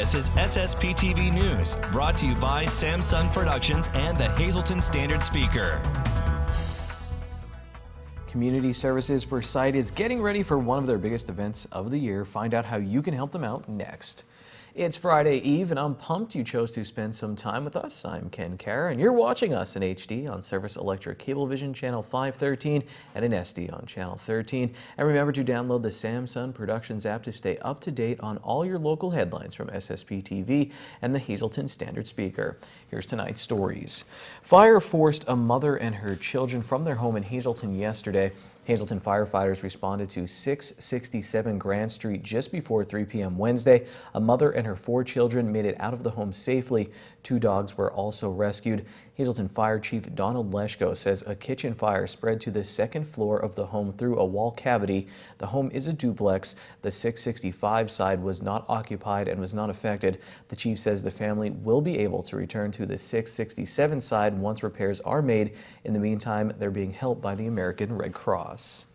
This is SSPTV News, brought to you by Samsung Productions and the Hazleton Standard Speaker. Community Services for Sight is getting ready for one of their biggest events of the year. Find out how you can help them out next. It's Friday Eve, and I'm pumped you chose to spend some time with us. I'm Ken Kara, and you're watching us in HD on Service Electric Cablevision Channel 513 and in SD on Channel 13. And remember to download the Samsung Productions app to stay up to date on all your local headlines from SSPTV and the Hazleton Standard Speaker. Here's tonight's stories. Fire forced a mother and her children from their home in Hazleton yesterday. Hazleton firefighters responded to 667 Grand Street just before 3 p.m. Wednesday. A mother and her 4 children made it out of the home safely. 2 dogs were also rescued. Hazleton Fire Chief Donald Leshko says a kitchen fire spread to the 2nd floor of the home through a wall cavity. The home is a duplex. The 665 side was not occupied and was not affected. The chief says the family will be able to return to the 667 side once repairs are made. In the meantime, they're being helped by the American Red Cross.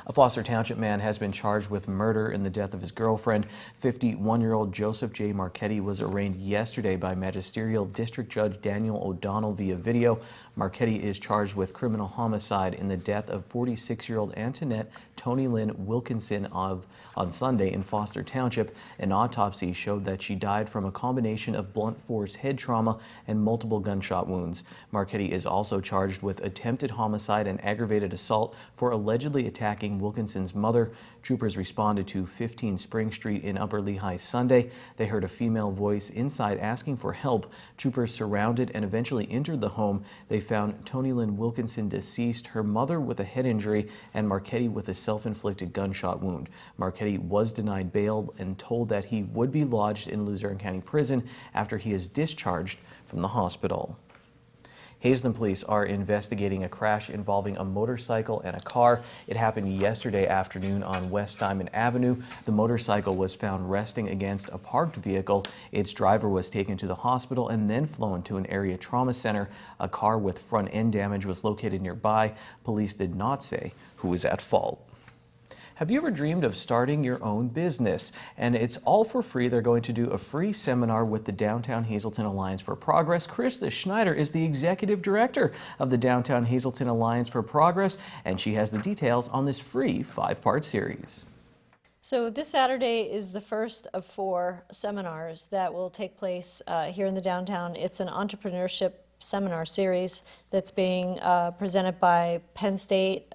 A Foster Township man has been charged with murder in the death of his girlfriend. 51-year-old Joseph J. Marchetti was arraigned yesterday by Magisterial District Judge Daniel O'Donnell via video. Marchetti is charged with criminal homicide in the death of 46-year-old Antoinette Tony Lynn Wilkinson on Sunday in Foster Township. An autopsy showed that she died from a combination of blunt force head trauma and multiple gunshot wounds. Marchetti is also charged with attempted homicide and aggravated assault for allegedly attacking Wilkinson's mother. Troopers responded to 15 Spring Street in Upper Lehigh Sunday. They heard a female voice inside asking for help. Troopers surrounded and eventually entered the home. They found Tony Lynn Wilkinson deceased, her mother with a head injury, and Marchetti with a self-inflicted gunshot wound. Marchetti was denied bail and told that he would be lodged in Luzerne County Prison after he is discharged from the hospital. Hazleton police are investigating a crash involving a motorcycle and a car. It happened yesterday afternoon on West Diamond Avenue. The motorcycle was found resting against a parked vehicle. Its driver was taken to the hospital and then flown to an area trauma center. A car with front end damage was located nearby. Police did not say who was at fault. Have you ever dreamed of starting your own business? And it's all for free. They're going to do a free seminar with the Downtown Hazleton Alliance for Progress. Krista Schneider is the executive director of the Downtown Hazleton Alliance for Progress, and she has the details on this free 5-part series. So this Saturday is the first of 4 seminars that will take place here in the downtown. It's an entrepreneurship seminar series that's being presented by Penn State,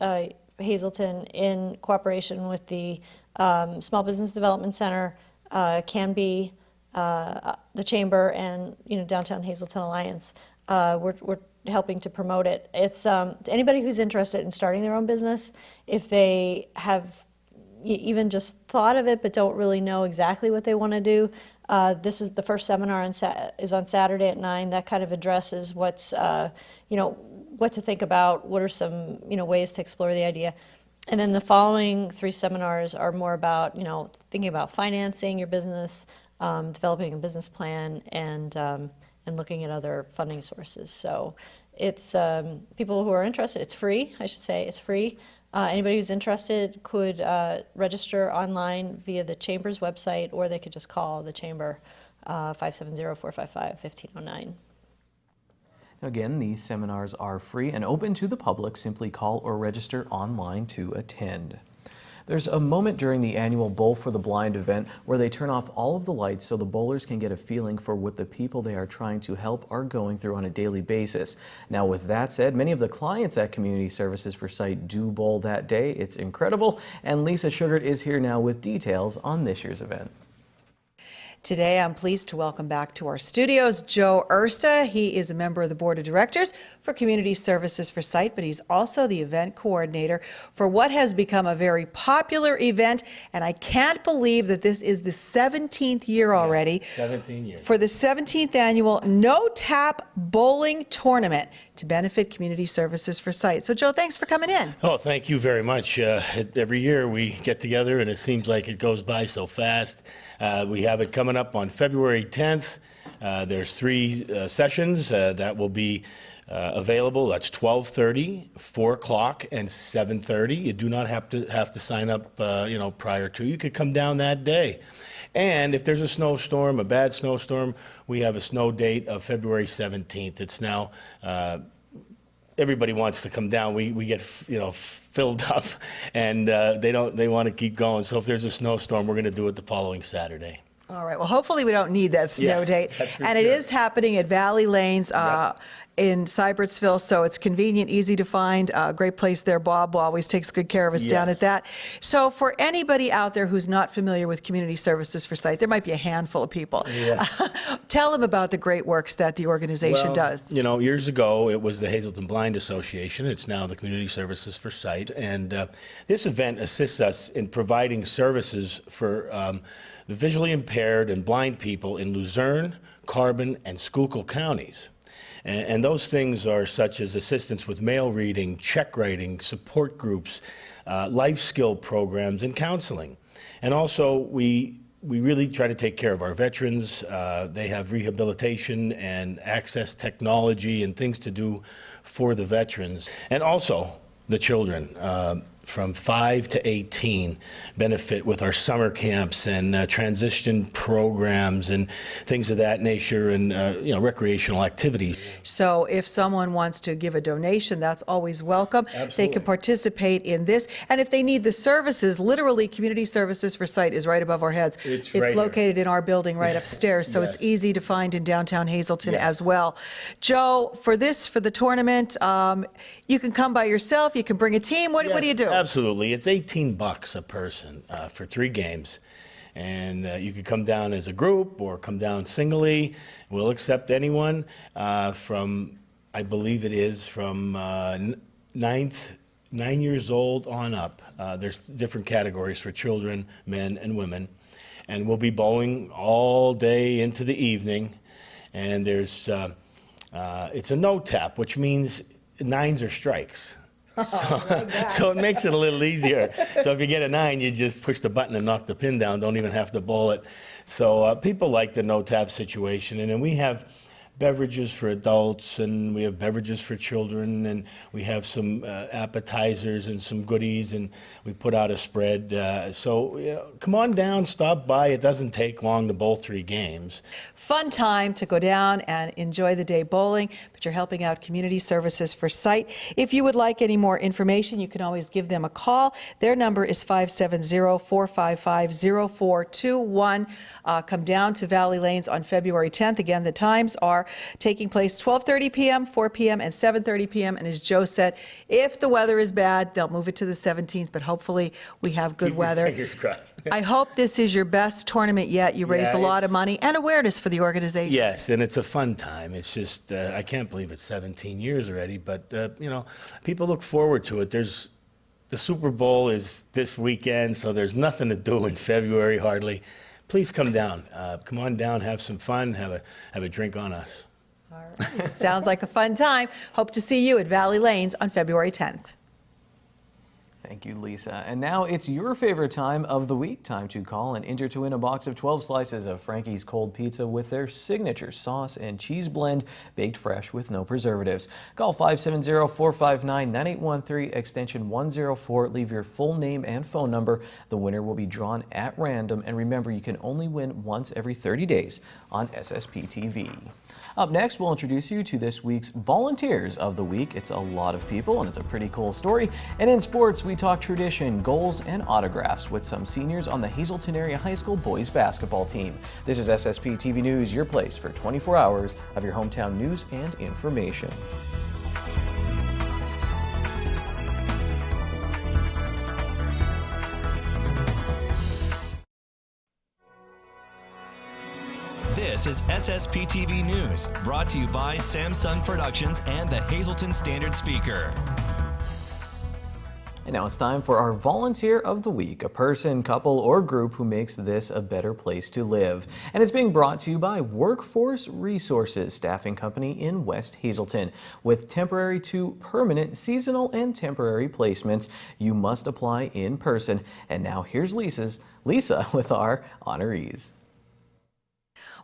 Hazleton, in cooperation with the Small Business Development Center, Canby, the Chamber, and Downtown Hazleton Alliance. We're helping to promote it. It's anybody who's interested in starting their own business. If they have even just thought of it but don't really know exactly what they want to do, this is the first seminar is on Saturday at 9. That kind of addresses what's what to think about, what are some ways to explore the idea. And then the following 3 seminars are more about thinking about financing your business, developing a business plan, and looking at other funding sources. So it's people who are interested. It's free, I should say. It's free. Anybody who's interested could register online via the Chamber's website, or they could just call the Chamber 570-455-1509. Again, these seminars are free and open to the public. Simply call or register online to attend. There's a moment during the annual Bowl for the Blind event where they turn off all of the lights so the bowlers can get a feeling for what the people they are trying to help are going through on a daily basis. Now, with that said, many of the clients at Community Services for Sight do bowl that day. It's incredible, and Lisa Sugart is here now with details on this year's event. Today, I'm pleased to welcome back to our studios Joe Ersta. He is a member of the Board of Directors for Community Services for Sight, but he's also the event coordinator for what has become a very popular event. And I can't believe that this is the 17th year already. Yes, 17 years. For the 17th annual No Tap Bowling Tournament to benefit Community Services for Sight. So, Joe, thanks for coming in. Oh, thank you very much. Every year we get together, and it seems like it goes by so fast. We have it coming up on February 10th. There's 3 sessions that will be available. That's 12:30, 4 o'clock, and 7:30. You do not have to sign up, prior to. You could come down that day. And if there's a snowstorm, a bad snowstorm, we have a snow date of February 17th. It's now, everybody wants to come down. We get, filled up, and they want to keep going. So if there's a snowstorm, we're going to do it the following Saturday. All right, well, hopefully we don't need that snow Yeah, date. that's for And it sure. is happening at Valley Lanes in Cybertsville, so it's convenient, easy to find, great place there. Bob always takes good care of us down Yes. at that. So for anybody out there who's not familiar with Community Services for Sight, there might be a handful of people. Yeah. Tell them about the great works that the organization does. Years ago, it was the Hazelton Blind Association. It's now the Community Services for Sight. And this event assists us in providing services for the visually impaired and blind people in Luzerne, Carbon, and Schuylkill counties. And those things are such as assistance with mail reading, check writing, support groups, life skill programs, and counseling. And also, we really try to take care of our veterans. They have rehabilitation and access technology and things to do for the veterans. And also, the children. From 5 to 18 benefit with our summer camps and transition programs and things of that nature, and recreational activities. So if someone wants to give a donation, that's always welcome. They Absolutely. can participate in this. And if they need the services, literally Community Services for Sight is right above our heads. It's right here. located in our building right upstairs, so it's Yes. easy to find in downtown Hazelton Yes. as well. Joe, for the tournament, you can come by yourself, you can bring a team. What do you do? Absolutely. It's $18 a person for 3 games. And you could come down as a group or come down singly. We'll accept anyone from, I believe it is, from 9 years old on up. There's different categories for children, men, and women. And we'll be bowling all day into the evening. And there's, it's a no tap, which means 9s are strikes. So it makes it a little easier. So if you get a 9, you just push the button and knock the pin down. Don't even have to bowl it. So people like the no-tap situation. And then we have beverages for adults, and we have beverages for children, and we have some appetizers and some goodies, and we put out a spread. Come on down, stop by. It doesn't take long to bowl 3 games. Fun time to go down and enjoy the day bowling, but you're helping out Community Services for Sight. If you would like any more information, you can always give them a call. Their number is 570-455-0421. Come down to Valley Lanes on February 10th. Again, the times are taking place 12:30 p.m., 4 p.m., and 7:30 p.m. And as Joe said, if the weather is bad, they'll move it to the 17th, but hopefully we have good weather. Fingers crossed. I hope this is your best tournament yet. You raised a Yeah, lot of money and awareness for the organization. Yes, and it's a fun time. It's just, I can't believe it's 17 years already, but, people look forward to it. The Super Bowl is this weekend, so there's nothing to do in February hardly. Please come down. Come on down, have some fun, have a drink on us. All right. Sounds like a fun time. Hope to see you at Valley Lanes on February 10th. Thank you, Lisa. And now it's your favorite time of the week. Time to call and enter to win a box of 12 slices of Frankie's Cold Pizza with their signature sauce and cheese blend, baked fresh with no preservatives. Call 570-459-9813, extension 104. Leave your full name and phone number. The winner will be drawn at random. And remember, you can only win once every 30 days on SSPTV. Up next, we'll introduce you to this week's Volunteers of the Week. It's a lot of people, and it's a pretty cool story. And in sports, we talk tradition, goals, and autographs with some seniors on the Hazelton Area High School boys basketball team. This is SSP TV News, your place for 24 hours of your hometown news and information. This is SSPTV News, brought to you by Samsung Productions and the Hazelton Standard Speaker. And now it's time for our Volunteer of the Week, a person, couple, or group who makes this a better place to live. And it's being brought to you by Workforce Resources, staffing company in West Hazelton. With temporary to permanent, seasonal, and temporary placements, you must apply in person. And now here's Lisa with our honorees.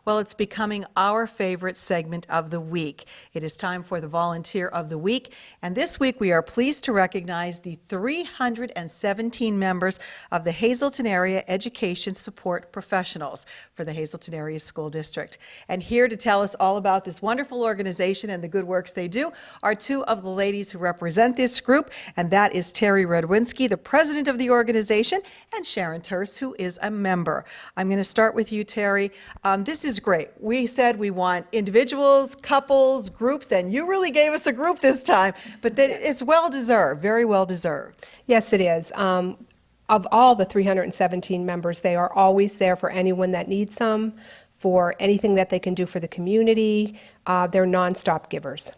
Well, it's becoming our favorite segment of the week. It is time for the Volunteer of the Week, and this week we are pleased to recognize the 317 members of the Hazleton Area Education Support Professionals for the Hazleton Area School District. And here to tell us all about this wonderful organization and the good works they do are two of the ladies who represent this group, and that is Terry Redwinski, the president of the organization, and Sharon Terse, who is a member. I'm going to start with you, Terry. This is great. We said we want individuals, couples, groups, and you really gave us a group this time, but that it's well-deserved, very well-deserved. Yes, it is. Of all the 317 members, they are always there for anyone that needs them, for anything that they can do for the community. They're nonstop givers.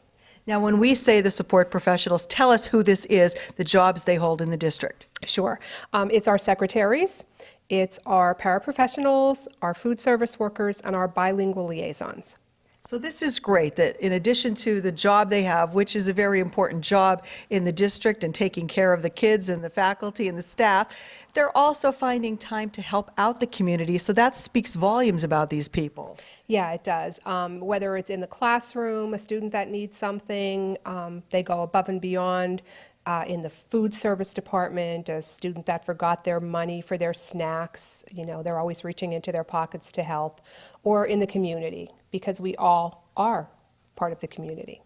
Now, when we say the support professionals, tell us who this is, the jobs they hold in the district. Sure. It's our secretaries, it's our paraprofessionals, our food service workers, and our bilingual liaisons. So this is great that in addition to the job they have, which is a very important job in the district and taking care of the kids and the faculty and the staff, they're also finding time to help out the community. So that speaks volumes about these people. Yeah, it does. Whether it's in the classroom, a student that needs something, they go above and beyond. In the food service department, a student that forgot their money for their snacks, they're always reaching into their pockets to help. Or in the community, because we all are part of the community.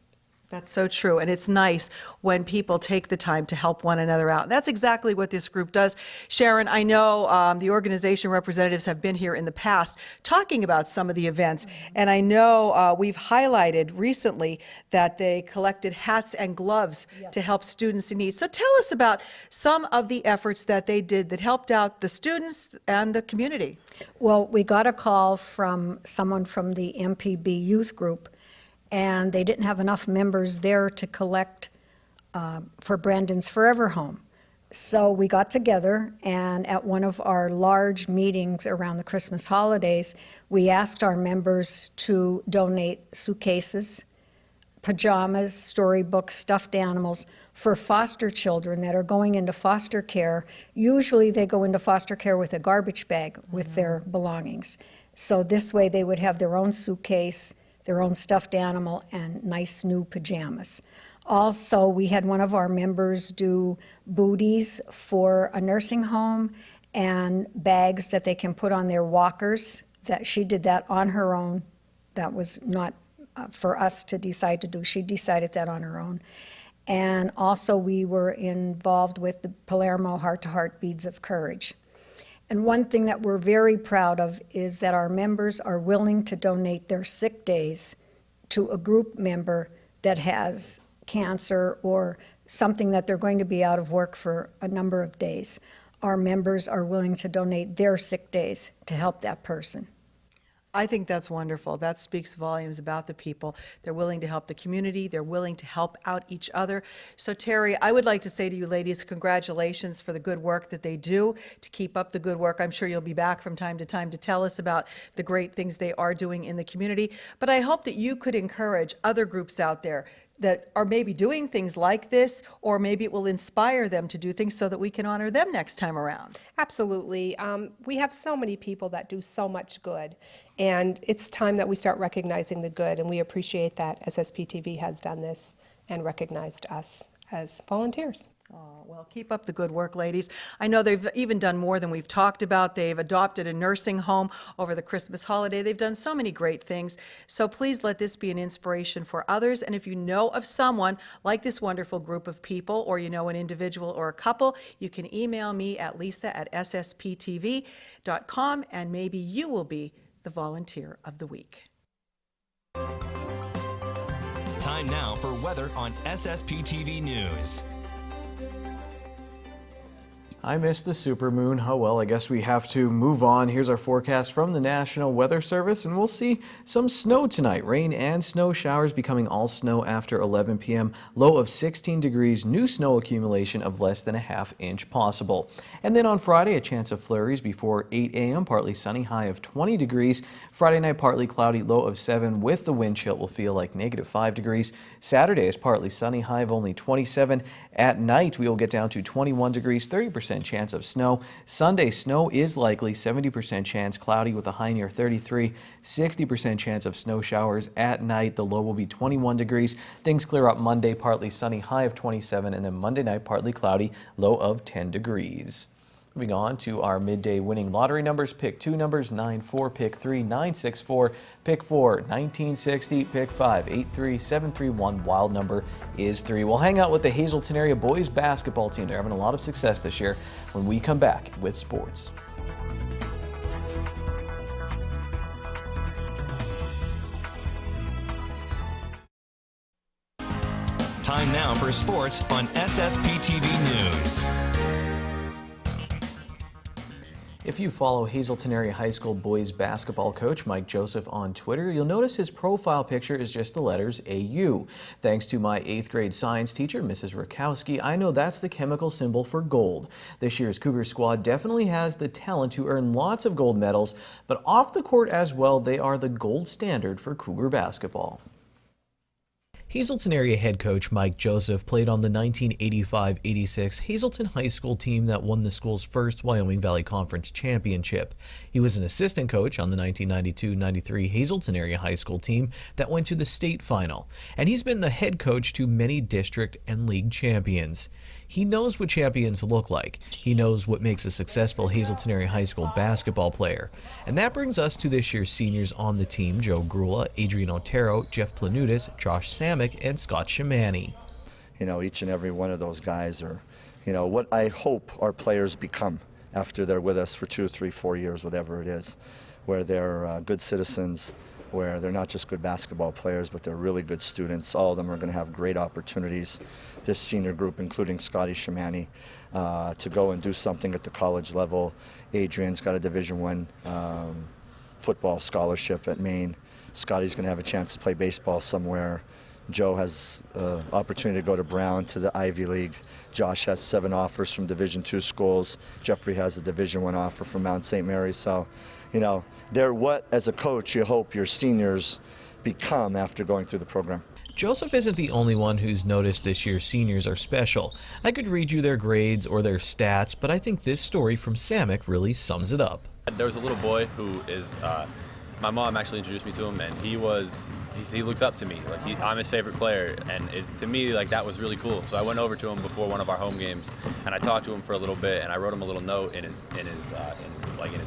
That's so true, and it's nice when people take the time to help one another out. That's exactly what this group does. Sharon, I know the organization representatives have been here in the past talking about some of the events, and I know we've highlighted recently that they collected hats and gloves to help students in need. So tell us about some of the efforts that they did that helped out the students and the community. Well, we got a call from someone from the MPB youth group, and they didn't have enough members there to collect for Brandon's Forever Home. So we got together, and at one of our large meetings around the Christmas holidays, we asked our members to donate suitcases, pajamas, storybooks, stuffed animals for foster children that are going into foster care. Usually they go into foster care with a garbage bag with their belongings. So this way they would have their own suitcase, their own stuffed animal, and nice new pajamas. Also, we had one of our members do booties for a nursing home and bags that they can put on their walkers. That she did that on her own. That was not for us to decide to do. She decided that on her own. And also we were involved with the Palermo Heart to Heart Beads of Courage. And one thing that we're very proud of is that our members are willing to donate their sick days to a group member that has cancer or something that they're going to be out of work for a number of days. Our members are willing to donate their sick days to help that person. I think that's wonderful. That speaks volumes about the people. They're willing to help the community. They're willing to help out each other. So Terry, I would like to say to you ladies, congratulations for the good work that they do, to keep up the good work. I'm sure you'll be back from time to time to tell us about the great things they are doing in the community. But I hope that you could encourage other groups out there that are maybe doing things like this, or maybe it will inspire them to do things so that we can honor them next time around. Absolutely. We have so many people that do so much good, and it's time that we start recognizing the good, and we appreciate that SSPTV has done this and recognized us as volunteers. Oh, well, keep up the good work, ladies. I know they've even done more than we've talked about. They've adopted a nursing home over the Christmas holiday. They've done so many great things. So please let this be an inspiration for others. And if you know of someone like this wonderful group of people, or you know an individual or a couple, you can email me at lisa@ssptv.com, and maybe you will be the Volunteer of the Week. Time now for weather on SSPTV News. I missed the supermoon. Oh well, I guess we have to move on. Here's our forecast from the National Weather Service, and we'll see some snow tonight. Rain and snow showers becoming all snow after 11 p.m. Low of 16 degrees. New snow accumulation of less than a ½ inch possible. And then on Friday, a chance of flurries before 8 a.m. Partly sunny, high of 20 degrees. Friday night, partly cloudy, low of 7 with the wind chill will feel like -5 degrees. Saturday is partly sunny, high of only 27. At night, we will get down to 21 degrees, 30% 50% chance of snow. Sunday, snow is likely, 70% chance, cloudy with a high near 33, 60% chance of snow showers at night. The low will be 21 degrees. Things clear up Monday, partly sunny, high of 27, and then Monday night, partly cloudy, low of 10 degrees. Moving on to our midday winning lottery numbers. Pick 2 numbers, 9-4, pick 3, 964, pick 4, 1960, pick 5, 83731. Wild number is 3. We'll hang out with the Hazleton area boys basketball team. They're having a lot of success this year when we come back with sports. Time now for sports on SSPTV News. If you follow Hazleton Area High School boys basketball coach Mike Joseph on Twitter, you'll notice his profile picture is just the letters AU. Thanks to my 8th grade science teacher, Mrs. Rakowski, I know that's the chemical symbol for gold. This year's Cougar squad definitely has the talent to earn lots of gold medals, but off the court as well, they are the gold standard for Cougar basketball. Hazleton area head coach Mike Joseph played on the 1985-86 Hazleton High School team that won the school's first Wyoming Valley Conference championship. He was an assistant coach on the 1992-93 Hazleton area high school team that went to the state final, and he's been the head coach to many district and league champions. He knows what champions look like. He knows what makes a successful Hazleton area high school basketball player. And that brings us to this year's seniors on the team: Joe Grula, Adrian Otero, Jeff Planutis, Josh Samick, and Scott Shimani. You know, each and every one of those guys are, you know, what I hope our players become after they're with us for 2, 3, 4 years, whatever it is, where they're good citizens, where they're not just good basketball players, but they're really good students. All of them are going to have great opportunities, this senior group, including Scotty Shimani, to go and do something at the college level. Adrian's got a Division I football scholarship at Maine. Scotty's going to have a chance to play baseball somewhere. Joe has opportunity to go to Brown, to the Ivy League. Josh has 7 offers from Division II schools. Jeffrey has a Division I offer from Mount St. Mary's. So, you know, they're what, as a coach, you hope your seniors become after going through the program. Joseph isn't the only one who's noticed this year's seniors are special. I could read you their grades or their stats, but I think this story from Samick really sums it up. There was a little boy who is, my mom actually introduced me to him, and he looks up to me. Like I'm his favorite player, and to me, like, that was really cool. So I went over to him before one of our home games, and I talked to him for a little bit, and I wrote him a little note in his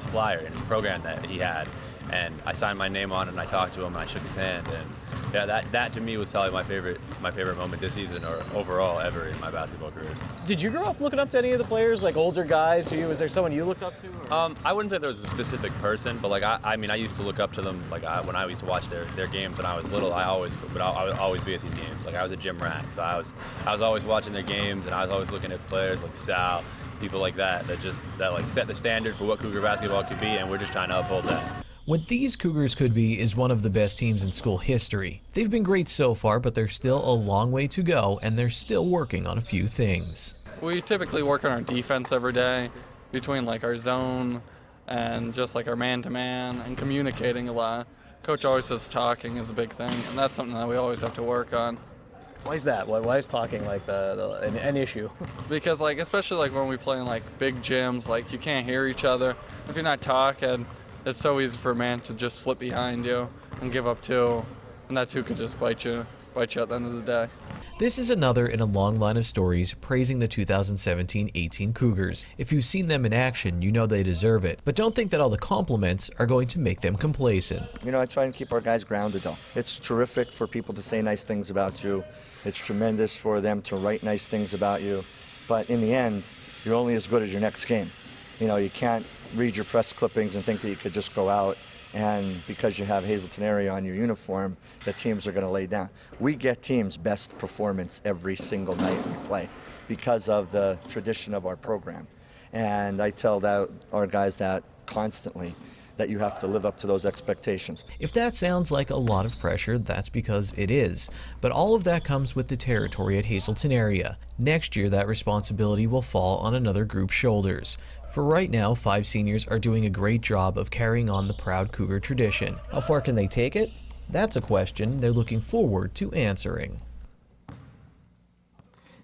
flyer, in his program that he had, and I signed my name on it, and I talked to him, and I shook his hand, and yeah, that to me was probably my favorite moment this season, or overall ever in my basketball career. Did you grow up looking up to any of the players, like older guys? Was there someone you looked up to? Or? I wouldn't say there was a specific person, but like I mean, I used to look up to them. Like when I used to watch their games when I was little, I would always be at these games. Like I was a gym rat, so I was always watching their games, and I was always looking at players like Sal, people like that like set the standard for what Cougar basketball could be, and we're just trying to uphold that. What these Cougars could be is one of the best teams in school history. They've been great so far, but there's still a long way to go, and they're still working on a few things. We typically work on our defense every day, between like our zone and just like our man-to-man, and communicating a lot. Coach always says talking is a big thing, and that's something that we always have to work on. Why is that? Why is talking like an issue? Because like, especially like when we play in like big gyms, like you can't hear each other. If you're not talking, it's so easy for a man to just slip behind you and give up 2, and that 2 could just bite you at the end of the day. This is another in a long line of stories praising the 2017-18 Cougars. If you've seen them in action, you know they deserve it. But don't think that all the compliments are going to make them complacent. You know, I try and keep our guys grounded, though. It's terrific for people to say nice things about you. It's tremendous for them to write nice things about you. But in the end, you're only as good as your next game. You know, you can't read your press clippings and think that you could just go out and because you have Hazleton area on your uniform, that teams are going to lay down. We get teams' best performance every single night we play because of the tradition of our program. And I tell our guys that constantly, that you have to live up to those expectations. If that sounds like a lot of pressure, that's because it is. But all of that comes with the territory at Hazleton area. Next year, that responsibility will fall on another group's shoulders. For right now, 5 seniors are doing a great job of carrying on the proud Cougar tradition. How far can they take it? That's a question they're looking forward to answering.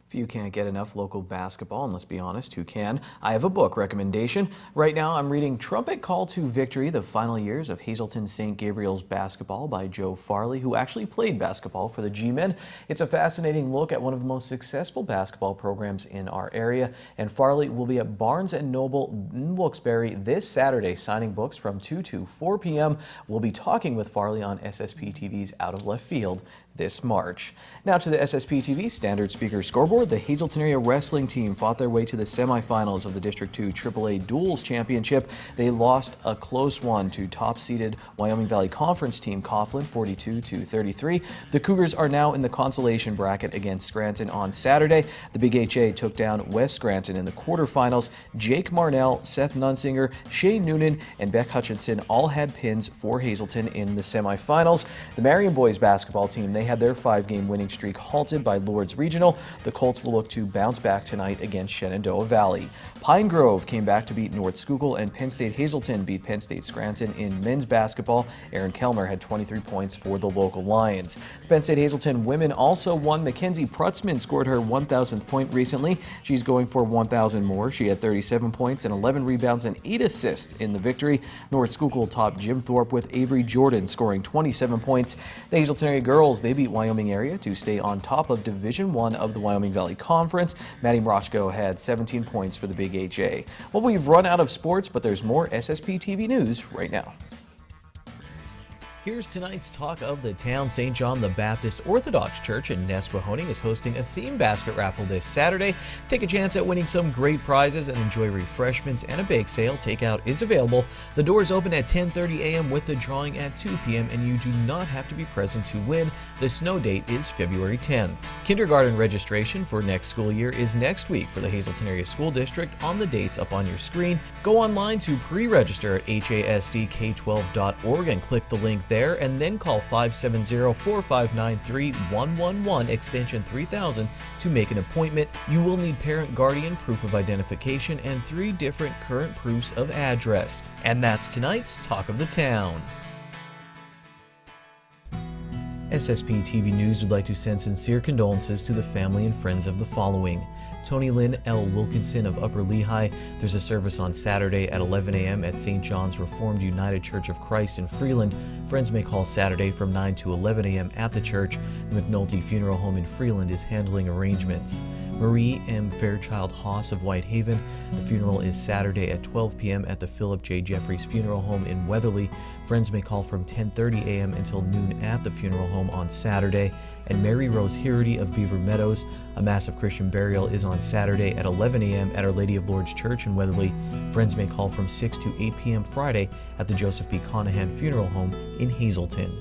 If you can't get enough local basketball, and let's be honest, who can? I have a book recommendation. Right now I'm reading Trumpet Call to Victory, the Final Years of Hazelton St. Gabriel's Basketball by Joe Farley, who actually played basketball for the G-Men. It's a fascinating look at one of the most successful basketball programs in our area, and Farley will be at Barnes & Noble in Wilkes-Barre this Saturday, signing books from 2 to 4 p.m. We'll be talking with Farley on SSPTV's Out of Left Field this March. Now to the SSPTV Standard Speaker scoreboard. The Hazelton area wrestling team fought their way to the semifinals of the District 2 AAA Duels Championship. They lost a close one to top-seeded Wyoming Valley Conference team Coughlin 42-33. The Cougars are now in the consolation bracket against Scranton on Saturday. The Big HA took down West Scranton in the quarterfinals. Jake Marnell, Seth Nunsinger, Shane Noonan, and Beck Hutchinson all had pins for Hazelton in the semifinals. The Marion boys basketball team, they had their 5-game winning streak halted by Lourdes Regional. The Colts will look to bounce back tonight against Shenandoah Valley. Pine Grove came back to beat North Schuylkill, and Penn State Hazelton beat Penn State Scranton in men's basketball. Aaron Kellmer had 23 points for the local Lions. The Penn State Hazelton women also won. Mackenzie Prutzman scored her 1,000th point recently. She's going for 1,000 more. She had 37 points and 11 rebounds and 8 assists in the victory. North Schuylkill topped Jim Thorpe with Avery Jordan scoring 27 points. The Hazelton area girls, they beat Wyoming area to stay on top of Division I of the Wyoming Valley Conference. Maddie Mrochko had 17 points for the Big HA. Well, we've run out of sports, but there's more SSPTV news right now. Here's tonight's talk of the town. St. John the Baptist Orthodox Church in Nesquehoning is hosting a theme basket raffle this Saturday. Take a chance at winning some great prizes and enjoy refreshments and a bake sale. Takeout is available. The doors open at 10:30 a.m. with the drawing at 2 p.m. and you do not have to be present to win. The snow date is February 10th. Kindergarten registration for next school year is next week for the Hazelton Area School District on the dates up on your screen. Go online to pre-register at hasdk12.org and click the link there, and then call 570-4593-111 extension 3000 to make an appointment. You will need parent, guardian, proof of identification, and 3 different current proofs of address. And that's tonight's Talk of the Town. SSPTV News would like to send sincere condolences to the family and friends of the following: Tony Lynn L. Wilkinson of Upper Lehigh. There's a service on Saturday at 11 a.m. at St. John's Reformed United Church of Christ in Freeland. Friends may call Saturday from 9 to 11 a.m. at the church. The McNulty Funeral Home in Freeland is handling arrangements. Marie M. Fairchild Haas of Whitehaven. The funeral is Saturday at 12 p.m. at the Philip J. Jeffries Funeral Home in Weatherly. Friends may call from 10:30 a.m. until noon at the funeral home on Saturday. And Mary Rose Hirity of Beaver Meadows. A massive Christian burial is on Saturday at 11 a.m. at Our Lady of Lourdes Church in Weatherly. Friends may call from 6 to 8 p.m. Friday at the Joseph P. Conahan Funeral Home in Hazelton.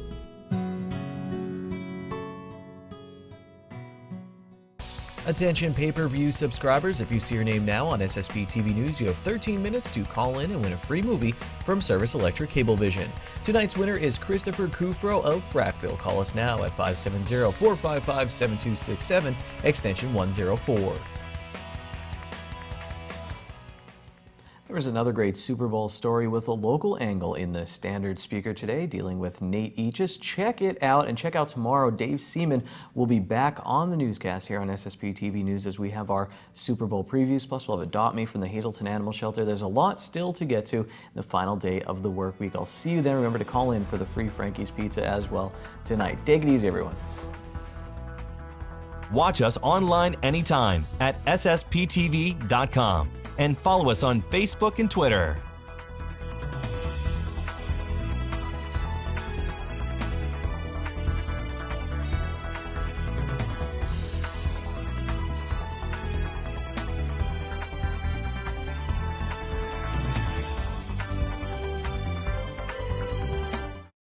Attention pay-per-view subscribers, if you see your name now on SSPTV News, you have 13 minutes to call in and win a free movie from Service Electric Cablevision. Tonight's winner is Christopher Kufro of Frackville. Call us now at 570-455-7267, extension 104. There was another great Super Bowl story with a local angle in the Standard Speaker today, dealing with Nate Eaches. Check it out, and check out tomorrow. Dave Seaman will be back on the newscast here on SSPTV News as we have our Super Bowl previews. Plus, we'll have Adopt Me from the Hazelton Animal Shelter. There's a lot still to get to in the final day of the work week. I'll see you then. Remember to call in for the free Frankie's Pizza as well tonight. Take it easy, everyone. Watch us online anytime at ssptv.com and follow us on Facebook and Twitter.